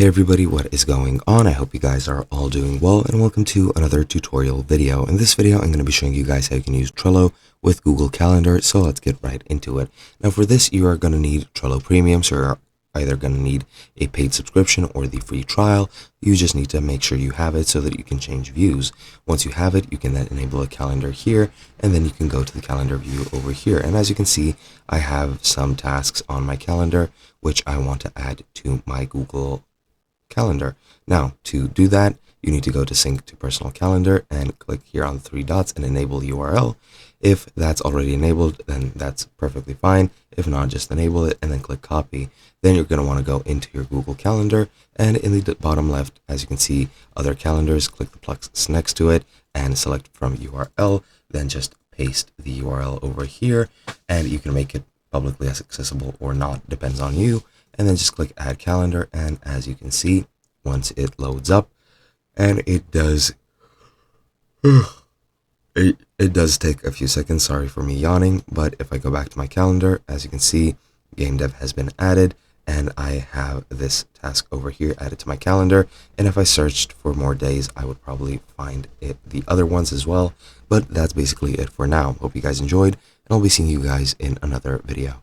Hey everybody, what is going on? I hope you guys are all doing well, and welcome to another tutorial video. In this video, I'm going to be showing you guys how you can use Trello with Google Calendar, so let's get right into it. Now for this, you are going to need Trello Premium, so you're either going to need a paid subscription or the free trial. You just need to make sure you have it so that you can change views. Once you have it, you can then enable a calendar here, and then you can go to the calendar view over here. And as you can see, I have some tasks on my calendar, which I want to add to my Google Calendar. Now, to do that, you need to go to Sync to Personal Calendar and click here on the three dots and enable URL. If that's already enabled, then that's perfectly fine. If not, just enable it and then click Copy. Then you're going to want to go into your Google Calendar, and in the bottom left, as you can see, Other Calendars, click the plus next to it and select from URL. Then just paste the URL over here, and you can make it publicly accessible or not, depends on you. And then just click Add Calendar, and as you can see, once it loads up, and it does it does take a few seconds, sorry for me yawning, but if I go back to my calendar, as you can see, game dev has been added, and I have this task over here added to my calendar. And if I searched for more days, I would probably find the other ones as well. But that's basically it for now. Hope you guys enjoyed, and I'll be seeing you guys in another video.